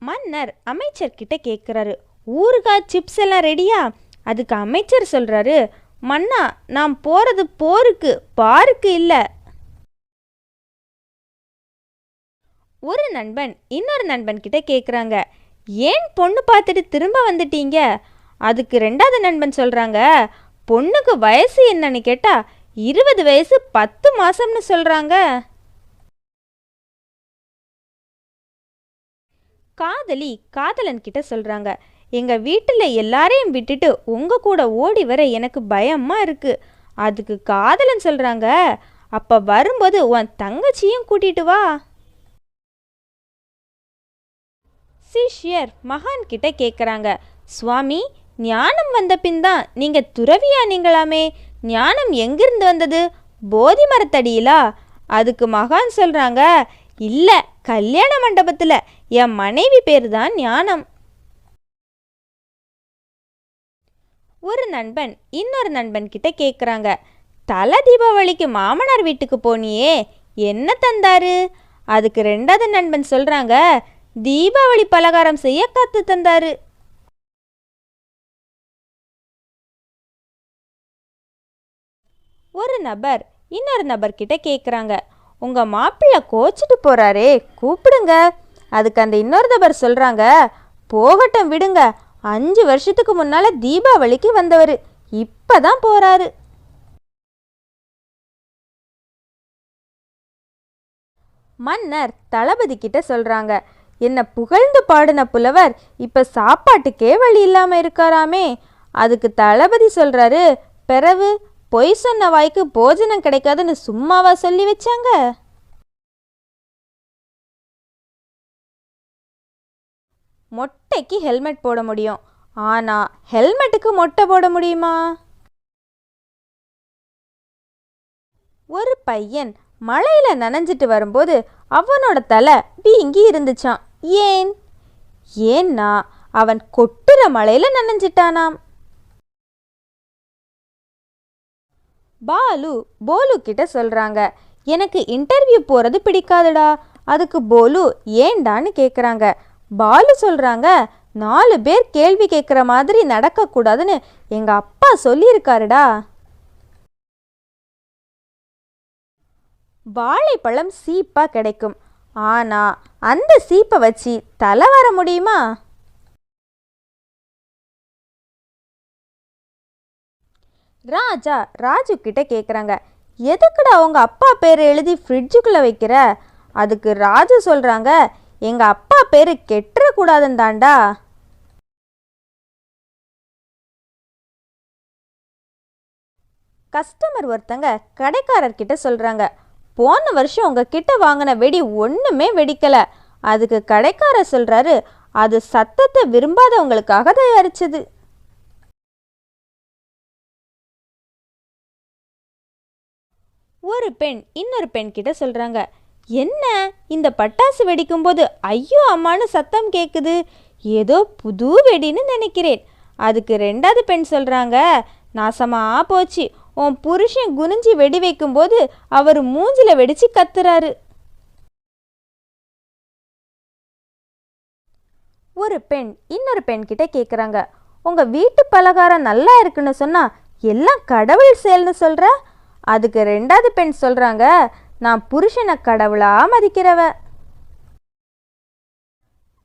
மன்னர் அமைச்சர்கிட்ட கேட்குறாரு, ஊறுகாய் சிப்ஸ் எல்லாம் ரெடியா? அதுக்கு அமைச்சர் சொல்கிறாரு, மன்னா, நான் போகிறது போருக்கு, பாருக்கு இல்லை. ஒரு நண்பன் இன்னொரு நண்பன் கிட்ட கேட்குறாங்க, ஏன் பொண்ணு பார்த்துட்டு திரும்ப வந்துட்டீங்க? அதுக்கு ரெண்டாவது நண்பன் சொல்கிறாங்க, பொண்ணுக்கு வயசு என்னன்னு கேட்டா 20 வயசு 10 மாசம்னு சொல்கிறாங்க. காதலி காதலன் கிட்ட சொல்கிறாங்க, எங்கள் வீட்டில் எல்லாரையும் விட்டுட்டு உங்கள் கூட ஓடி வர எனக்கு பயமாக இருக்குது. அதுக்கு காதலன் சொல்கிறாங்க, அப்போ வரும்போது உன் தங்கச்சியும் கூட்டிட்டு வா. சிஷ்யர் மகான் கிட்ட கேட்குறாங்க, சுவாமி, ஞானம் வந்த பின் தான் நீங்கள் துறவியானீங்களாமே, ஞானம் எங்கிருந்து வந்தது? போதி மரத்தடியிலா? அதுக்கு மகான் சொல்கிறாங்க, இல்லை, கல்யாண மண்டபத்தில் என் மனைவி பேர் தான் ஞானம். ஒரு நண்பன் இன்னொரு நண்பன் கிட்ட கேட்குறாங்க, தலை தீபாவளிக்கு மாமனார் வீட்டுக்கு போனியே, என்ன தந்தாரு? அதுக்கு ரெண்டாவது நண்பன் சொல்கிறாங்க, தீபாவளி பலகாரம் செய்ய கற்று தந்தாரு. ஒரு நபர் இன்னொரு நபர்கிட்ட கேட்குறாங்க, உங்கள் மாப்பிள்ளை கோச்சிட்டு போகிறாரே, கூப்பிடுங்க. அதுக்கு அந்த இன்னொரு நபர் சொல்கிறாங்க, போகட்டும் விடுங்க, 5 வருஷத்துக்கு முன்னால் தீபாவளிக்கு வந்தவர், இப்போ தான் போகிறாரு. மன்னர் தளபதி கிட்ட சொல்கிறாங்க, என்ன புகழ்ந்து பாடின புலவர் இப்போ சாப்பாட்டுக்கே வழி இல்லாமல் இருக்காராமே. அதுக்கு தளபதி சொல்கிறாரு, பிறவு பொய் சொன்ன வாய்க்கு போஜனம் கிடைக்காதுன்னு சும்மாவா சொல்லி வச்சாங்க? மொட்டைக்கு ஹெல்மெட் போட முடியும், ஆனால் ஹெல்மெட்டுக்கு மொட்டை போட முடியுமா? ஒரு பையன் மழையில் நனைஞ்சிட்டு வரும்போது அவனோட தலை வீங்கி இருந்துச்சான். ஏன்னா அவன் கொட்டுற மழையில் நனைஞ்சிட்டானாம். போலு கிட்ட சொல்கிறாங்க, எனக்கு இன்டர்வியூ போகிறது பிடிக்காதுடா. அதுக்கு போலு ஏண்டான்னு கேட்குறாங்க. பாலு சொல்கிறாங்க, 4 பேர் கேள்வி கேட்குற மாதிரி நடக்கக்கூடாதுன்னு எங்கள் அப்பா சொல்லியிருக்காருடா. வாழைப்பழம் சீப்பாக கிடைக்கும், ஆனால் அந்த சீப்பை வச்சு தலை வர முடியுமா? ராஜா ராஜு கிட்ட கேட்குறாங்க, எதுக்குடா அவங்க அப்பா பேர் எழுதி ஃப்ரிட்ஜுக்குள்ளே வைக்கிற? அதுக்கு ராஜு சொல்கிறாங்க, எங்கள் அப்பா பேர் கெட்டுறக்கூடாதுன்னு தாண்டா. கஸ்டமர் ஒருத்தங்க கடைக்காரர்கிட்ட சொல்கிறாங்க, போன வருஷம் உங்ககிட்ட வாங்கின வெடி ஒன்றுமே வெடிக்கலை. அதுக்கு கடைக்காரர் சொல்கிறாரு, அது சத்தத்தை விரும்பாதவங்களுக்காக தயாரிச்சது. ஒரு பெண் இன்னொரு பெண் கிட்ட சொல்கிறாங்க, என்ன இந்த பட்டாசு வெடிக்கும்போது ஐயோ அம்மானு சத்தம் கேட்குது, ஏதோ புது வெடின்னு நினைக்கிறேன். அதுக்கு ரெண்டாவது பெண் சொல்கிறாங்க, நாசமாக போச்சு, உன் புருஷன் குனிஞ்சி வெடி வைக்கும்போது அவர் மூஞ்சில் வெடிச்சு கத்துறாரு. ஒரு பெண் இன்னொரு பெண் கிட்ட கேட்குறாங்க, உங்கள் வீட்டு பலகாரம் நல்லா இருக்குன்னு சொன்னால் எல்லாம் கடவுள் செயல்னு சொல்கிற? அதுக்கு ரெண்டாவது பெண் சொல்கிறாங்க, நான் புருஷனை கடவுளாக மதிக்கிறவ.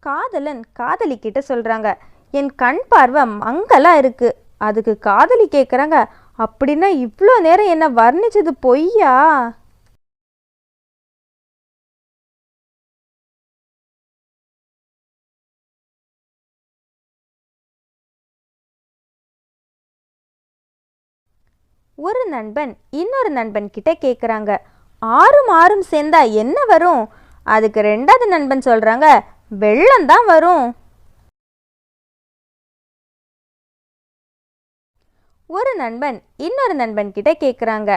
காதலன் காதலி கிட்ட சொல்கிறாங்க, என் கண் பார்வை மங்கலாக இருக்குது. அதுக்கு காதலி கேட்குறாங்க, அப்படின்னா இவ்வளோ நேரம் என்ன வர்ணிச்சது பொய்யா? ஒரு நண்பன் இன்னொரு நண்பன் கிட்ட கேட்குறாங்க, 6ம் 6ம் சேர்ந்தா என்ன வரும்? அதுக்கு ரெண்டாவது நண்பன் சொல்கிறாங்க, வெள்ளம் தான் வரும். ஒரு நண்பன் இன்னொரு நண்பன் கிட்ட கேட்குறாங்க,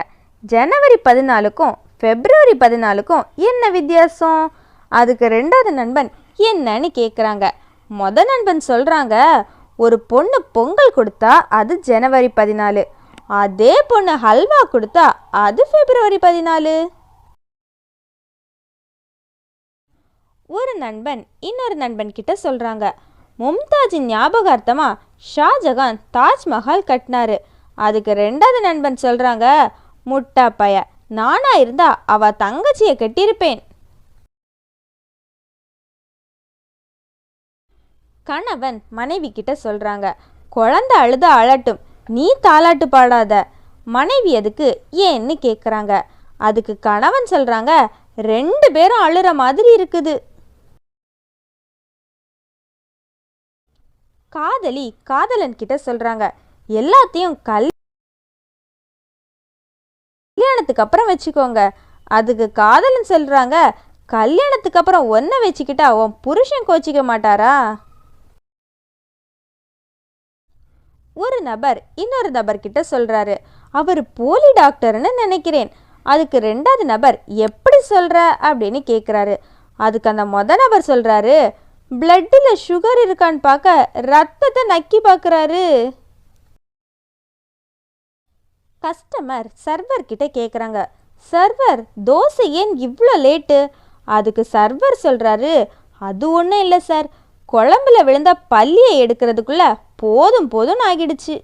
ஜனவரி 14க்கும் பிப்ரவரி 14க்கும் என்ன வித்தியாசம்? அதுக்கு ரெண்டாவது நண்பன் என்னன்னு கேட்குறாங்க. நண்பன் சொல்கிறாங்க, ஒரு பொண்ணு பொங்கல் கொடுத்தா அது ஜனவரி 14, அதே பொண்ணு ஹல்வா கொடுத்தா அது பிப்ரவரி 14. ஒரு நண்பன் இன்னொரு நண்பன் கிட்ட சொல்றாங்க, மும்தாஜின் ஞாபகார்த்தமா ஷாஜகான் தாஜ்மஹால் கட்டினாரு. அதுக்கு ரெண்டாவது நண்பன் சொல்றாங்க, முட்டா பைய, நானா இருந்தா அவ தங்கச்சியை கட்டியிருப்பேன். கணவன் மனைவி கிட்ட சொல்றாங்க, குழந்தை அழுத அழட்டும், நீ தாலாட்டு பாடாத. மனைவி அதுக்கு ஏன்னு கேட்குறாங்க. அதுக்கு கணவன் சொல்றாங்க, ரெண்டு பேரும் அழுற மாதிரி இருக்குது. காதலி காதலன் கிட்ட சொல்றாங்க, எல்லாத்தையும் கல்யாணத்துக்கு அப்புறம் வச்சுக்கோங்க. அதுக்கு காதலன் சொல்றாங்க, கல்யாணத்துக்கு அப்புறம் ஒன்ன வச்சுக்கிட்டா உன் புருஷன் கோச்சிக்க மாட்டாரா? ஒரு நபர் இன்னொரு நபர் கிட்ட சொல்றாரு, அவர் போலி டாக்டர்னு நினைக்கிறேன். அதுக்கு ரெண்டாவது நபர் எப்படி சொல்ற அப்படின்னு கேட்குறாரு. அதுக்கு அந்த நபர் சொல்றாரு, பிளட்டில் சுகர் இருக்கான்னு பார்க்க ரத்தத்தை நக்கி பார்க்குறாரு. கஸ்டமர் சர்வர் கிட்ட கேட்குறாங்க, சர்வர் தோசை ஏன் இவ்வளோ லேட்டு? அதுக்கு சர்வர் சொல்றாரு, அது ஒன்றும் இல்லை சார், குழம்புல விழுந்த பல்லியை எடுக்கிறதுக்குள்ள போதும் போதும்னு ஆகிடுச்சு.